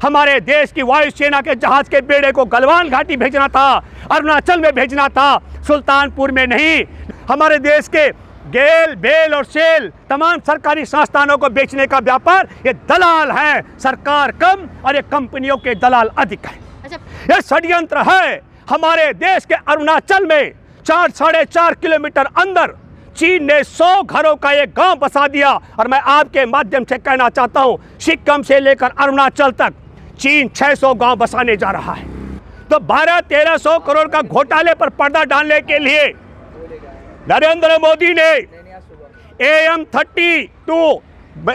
हमारे देश की वायुसेना के जहाज के बेड़े को गलवान घाटी भेजना था, अरुणाचल में भेजना था, सुल्तानपुर में नहीं। हमारे देश के गेल, बेल और सेल तमाम सरकारी संस्थानों को बेचने का व्यापार ये दलाल है। सरकार कम और ये कंपनियों के दलाल अधिक है। ये षड्यंत्र है। हमारे देश के अरुणाचल में 4-4.5 किलोमीटर अंदर चीन ने 100 घरों का एक गांव बसा दिया। और मैं आपके माध्यम से कहना चाहता हूं, सिक्किम से लेकर अरुणाचल तक चीन 600 गांव बसाने जा रहा है। तो 1200-1300 करोड़ का घोटाले पर पर्दा डालने के लिए नरेंद्र मोदी ने AM-32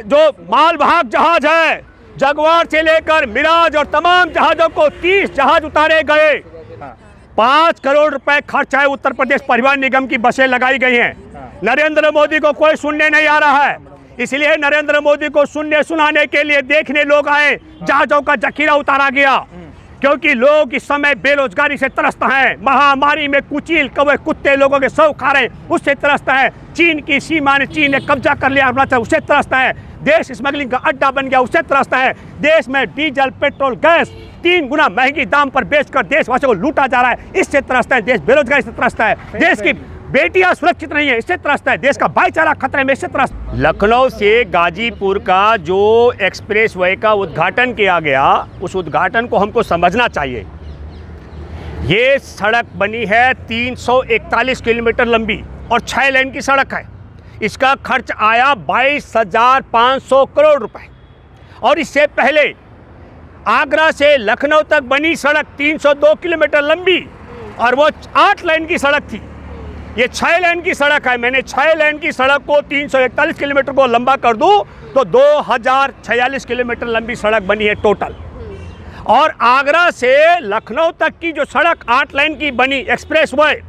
जो मालवाहक जहाज है, जगुआर से लेकर मिराज और तमाम जहाजों को 30 जहाज उतारे गए। 5 करोड़ रुपए खर्च है। उत्तर प्रदेश परिवहन निगम की बसें लगाई गई हैं। नरेंद्र मोदी को कोई सुनने नहीं आ रहा है, इसलिए नरेंद्र मोदी को सुनने सुनाने के लिए देखने लोग आए। जहाजों का जखीरा उतारा गया, क्योंकि लोग इस समय बेरोजगारी से त्रस्त हैं। महामारी में कुचील कौवे कुत्ते लोगों के सौ खा रहे, उससे त्रस्त है। चीन की सीमा ने चीन ने कब्जा कर लिया अरुणाचल, उससे त्रस्त है। देश स्मगलिंग का अड्डा बन गया, उससे त्रस्त है। देश में डीजल, पेट्रोल, गैस 3 गुना महंगी दाम पर बेचकर देशवासियों को लूटा जा रहा है, इससे त्रस्त है। देश बेरोजगारी से त्रस्त है। देश की बेटियां सुरक्षित नहीं है, इससे त्रस्त है। देश का भाईचारा खतरे में, इससे त्रस्त। लखनऊ से गाजीपुर का जो एक्सप्रेस वे का उद्घाटन किया गया, उस उद्घाटन को हमको समझना चाहिए। ये सड़क बनी है 341 किलोमीटर लंबी और 6 लेन की सड़क है। इसका खर्च आया 22,500 करोड़ रुपए। और इससे पहले आगरा से लखनऊ तक बनी सड़क 302 किलोमीटर लंबी और वो 8 लेन की सड़क थी। ये 6 लेन की सड़क है। मैंने 6 लेन की सड़क को 341 किलोमीटर को लंबा कर दूं तो 2046 किलोमीटर लंबी सड़क बनी है टोटल। और आगरा से लखनऊ तक की जो सड़क 8 लेन की बनी एक्सप्रेस वे,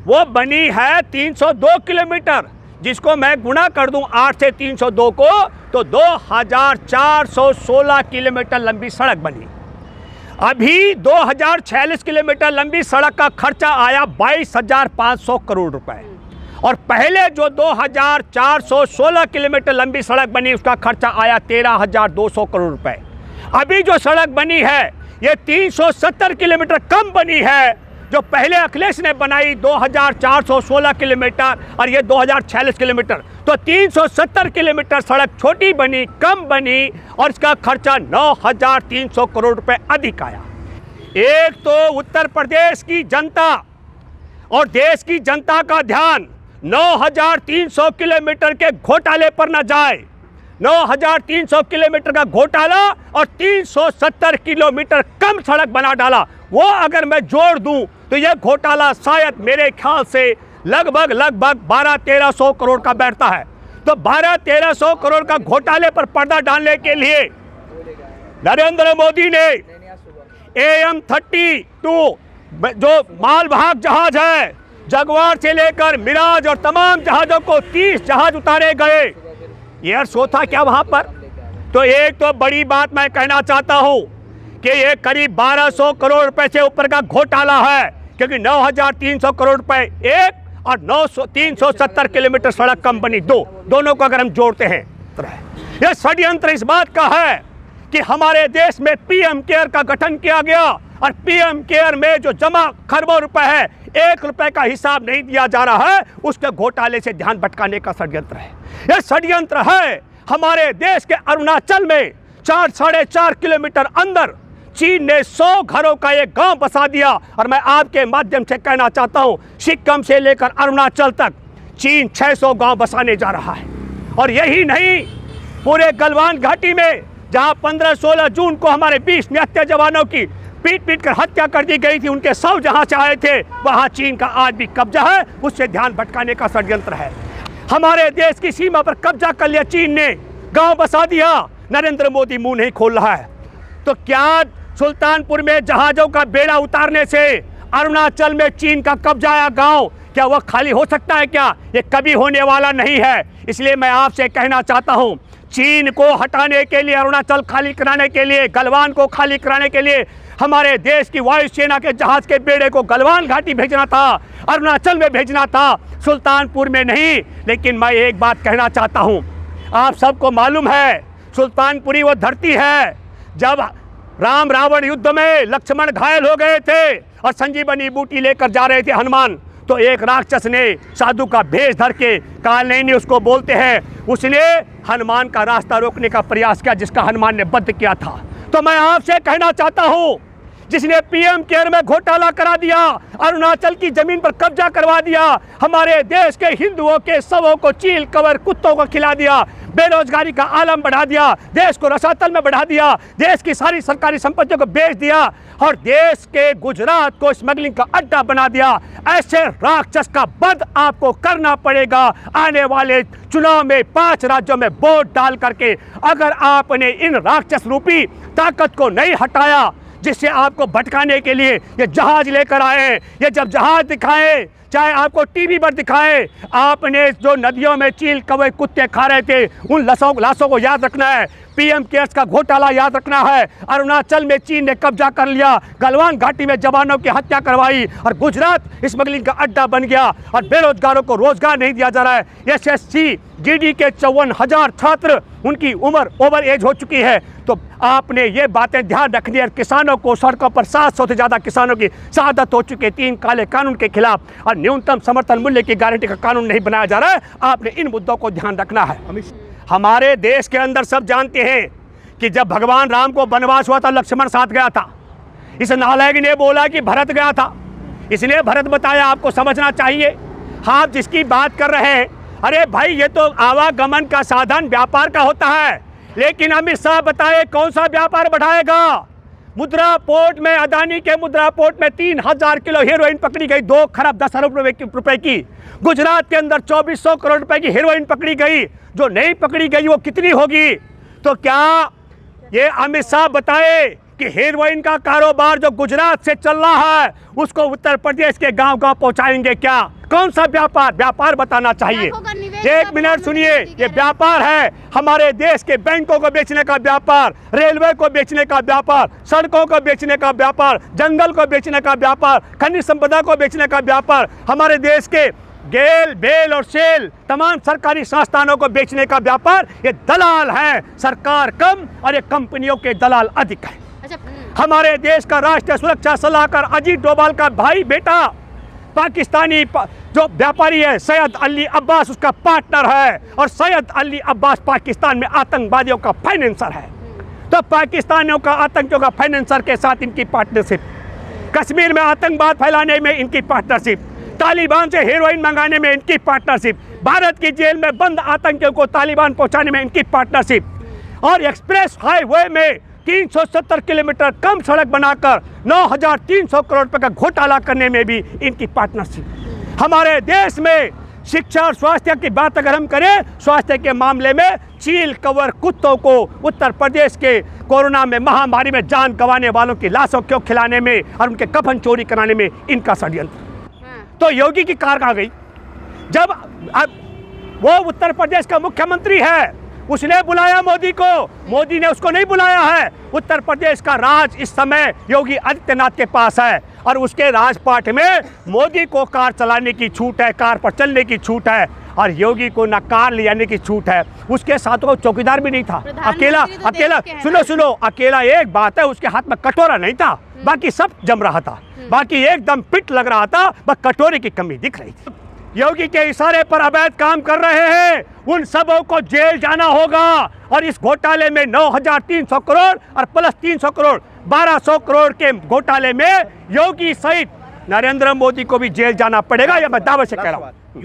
वो बनी है 302 किलोमीटर, जिसको मैं गुणा कर दूं 8 से 302 को तो 2416 किलोमीटर लंबी सड़क बनी। अभी 2046 किलोमीटर लंबी सड़क का खर्चा आया 22,500 करोड़ रुपए। और पहले जो 2416 किलोमीटर लंबी सड़क बनी, उसका खर्चा आया 13,200 करोड़ रुपए। अभी जो सड़क बनी है ये 370 किलोमीटर कम बनी है। जो पहले अखिलेश ने बनाई 2416 किलोमीटर और ये 2046 किलोमीटर, तो 370 किलोमीटर सड़क छोटी बनी, कम बनी और इसका खर्चा 9,300 करोड़ रुपए अधिक आया। एक तो उत्तर प्रदेश की जनता और देश की जनता का ध्यान 9,300 किलोमीटर के घोटाले पर न जाए। 9,300 किलोमीटर का घोटाला और 370 किलोमीटर कम सड़क बना डाला। वो अगर मैं जोड़ दूं तो यह घोटाला शायद मेरे ख्याल से लगभग 1200-1300 करोड़ का बैठता है। तो 1200-1300 करोड़ का घोटाले पर पर्दा डालने के लिए नरेंद्र मोदी ने AM-32 जो मालवाहक जहाज है, जगुआर से लेकर मिराज और तमाम जहाजों को 30 जहाज उतारे गए। एयर शो था क्या वहां पर? तो एक तो बड़ी बात मैं कहना चाहता हूं कि ये करीब 1200 करोड़ रुपए से ऊपर का घोटाला है, क्योंकि 9,300 करोड़ रुपए एक और 370 किलोमीटर सड़क कम बनी, दोनों को अगर हम जोड़ते हैं। यह षड्यंत्र इस बात का है कि हमारे देश में PM केयर का गठन किया गया और PM केयर में जो जमा खरबों रुपए है, 1 रुपए का हिसाब नहीं दिया जा रहा है। उसके घोटाले से ध्यान भटकाने का षड्यंत्र है। यह षड्यंत्र है। हमारे देश के अरुणाचल में 4-4.5 किलोमीटर अंदर चीन ने 100 घरों का एक गांव बसा दिया। और मैं आपके माध्यम से कहना चाहता हूं, सिक्किम से लेकर अरुणाचल तक चीन 600 गांव बसाने जा रहा है। और यही नहीं, पूरे गलवान घाटी में जहां 15-16 जून को हमारे 20 निहत्थे जवानों की पीट कर हत्या कर दी गई थी, उनके शव जहां से आए थे, वहां चीन का आज भी कब्जा है। उससे ध्यान भटकाने का षड्यंत्र है। हमारे देश की सीमा पर कब्जा कर लिया चीन ने, गांव बसा दिया। नरेंद्र मोदी मुंह नहीं खोल रहा है। तो क्या सुल्तानपुर में जहाजों का बेड़ा उतारने से अरुणाचल में चीन का कब्जा आया गांव, क्या वह खाली हो सकता है? क्या ये कभी होने वाला नहीं है। इसलिए मैं आपसे कहना चाहता हूं, चीन को हटाने के लिए, अरुणाचल खाली कराने के लिए, गलवान को खाली कराने के लिए हमारे देश की वायुसेना के जहाज के बेड़े को गलवान घाटी भेजना था, अरुणाचल में भेजना था, सुल्तानपुर में नहीं। लेकिन मैं एक बात कहना चाहता हूं, आप सबको मालूम है सुल्तानपुरी वो धरती है जब राम रावण युद्ध में लक्ष्मण घायल हो गए थे और संजीवनी बूटी लेकर जा रहे थे हनुमान, तो एक राक्षस ने साधु का भेष धर के, कालनेनी उसको बोलते हैं, उसने हनुमान का रास्ता रोकने का प्रयास किया जिसका हनुमान ने वध किया था। तो मैं आपसे कहना चाहता हूं, जिसने पीएम केयर में घोटाला करा दिया, अरुणाचल की जमीन पर कब्जा करवा दिया, हमारे देश के हिंदुओं के शवों को चील कवर कुत्तों को खिला दिया, बेरोजगारी का आलम बढ़ा दिया, देश को रसातल में बढ़ा दिया, देश की सारी सरकारी संपत्तियों को बेच दिया और देश के गुजरात को स्मगलिंग का अड्डा बना दिया, ऐसे राक्षस का वध आपको करना पड़ेगा। आने वाले चुनाव में 5 राज्यों में वोट डाल करके अगर आपने इन राक्षस रूपी ताकत को नहीं हटाया, जिससे आपको भटकाने के लिए ये जहाज लेकर आए, ये जब जहाज दिखाए, चाहे आपको टीवी पर दिखाए, आपने जो नदियों में चील कौवे कुत्ते खा रहे थे उन लाशों को याद रखना है। पीएम केयर्स का घोटाला याद रखना है। अरुणाचल में चीन ने कब्जा कर लिया, गलवान घाटी में जवानों की हत्या करवाई और गुजरात स्मगलिंग का अड्डा बन गया और बेरोजगारों को रोजगार नहीं दिया जा रहा है। एसएससी जीडी के 54,000 छात्र, उनकी उम्र ओवर एज हो चुकी है। तो आपने ये बातें ध्यान रखनी है। किसानों को सड़कों पर 700 से ज़्यादा किसानों की शहादत हो चुकी है 3 काले कानून के खिलाफ, और न्यूनतम समर्थन मूल्य की गारंटी का कानून नहीं बनाया जा रहा है। आपने इन मुद्दों को ध्यान रखना है। हमारे देश के अंदर सब जानते हैं कि जब भगवान राम को वनवास हुआ था, लक्ष्मण साथ गया था। इस नालायक ने बोला कि भरत गया था, इसलिए भरत बताया। आपको समझना चाहिए, आप जिसकी बात कर रहे हैं, अरे भाई ये तो आवागमन का साधन व्यापार का होता है, लेकिन अमित शाह बताए कौन सा व्यापार बढ़ाएगा। मुद्रा पोर्ट में, अदानी के मुद्रा पोर्ट में 3000 किलो हेरोइन पकड़ी गई, 2 खरब 10 अरब रुपए की। गुजरात के अंदर 2400 करोड़ रुपए की हेरोइन पकड़ी गई। जो नहीं पकड़ी गई वो कितनी होगी? तो क्या ये अमित शाह बताए कि हेरोइन का कारोबार जो गुजरात से चल रहा है उसको उत्तर प्रदेश के गांव-गांव पहुंचाएंगे क्या? कौन सा व्यापार? व्यापार बताना चाहिए। एक मिनट सुनिए, ये व्यापार है। हमारे देश के बैंकों को बेचने का व्यापार, रेलवे को बेचने का व्यापार, सड़कों को बेचने का व्यापार, जंगल को बेचने का व्यापार, खनिज संपदा को बेचने का व्यापार, हमारे देश के गेल, बेल और सेल तमाम सरकारी संस्थानों को बेचने का व्यापार। ये दलाल है, सरकार कम और ये कंपनियों के दलाल अधिक है। हमारे देश का राष्ट्रीय सुरक्षा सलाहकार अजीत डोभाल का भाई बेटा पाकिस्तानी जो व्यापारी है सैयद अली अब्बास, उसका पार्टनर है, और सैयद अली अब्बास पाकिस्तान में आतंकवादियों का फाइनेंसर है। तो पाकिस्तानियों का, आतंकियों का फाइनेंसर के साथ इनकी पार्टनरशिप, कश्मीर में आतंकवाद फैलाने में इनकी पार्टनरशिप, तालिबान से हेरोइन मंगाने में इनकी पार्टनरशिप, भारत की जेल में बंद आतंकियों को तालिबान पहुंचाने में इनकी पार्टनरशिप, और एक्सप्रेस हाईवे में 370 किलोमीटर कम सड़क बनाकर 9300 करोड़ रुपए का घोटाला करने में भी इनकी पार्टनरशिप। हमारे देश में शिक्षा और स्वास्थ्य की बात अगर हम करें, स्वास्थ्य के मामले में चील कवर कुत्तों को उत्तर प्रदेश के कोरोना में महामारी में जान गंवाने वालों की लाशों को खिलाने में और उनके कफन चोरी कराने में इनका षड्यंत्र। तो योगी की कार कहाँ गई? जब वो उत्तर प्रदेश का मुख्यमंत्री है, उसने बुलाया मोदी को, मोदी ने उसको नहीं बुलाया है। उत्तर प्रदेश का राज इस समय योगी आदित्यनाथ के पास है और उसके राजपाट में मोदी को कार चलाने की छूट है, कार पर चलने की छूट है, और योगी को ना कार ले जाने की छूट है। उसके साथ वो चौकीदार भी नहीं था, अकेला सुनो, अकेला एक बात है, उसके हाथ में कटोरा नहीं था, बाकी सब जम रहा था, बाकी एकदम फिट लग रहा था, बस कटोरे की कमी दिख रही थी। योगी के इशारे पर अवैध काम कर रहे हैं, उन सबों को जेल जाना होगा। और इस घोटाले में 9300 करोड़ और प्लस 300 करोड़ 1200 करोड़ के घोटाले में योगी सहित नरेंद्र मोदी को भी जेल जाना पड़ेगा, यह मैं दावे से कह रहा हूँ।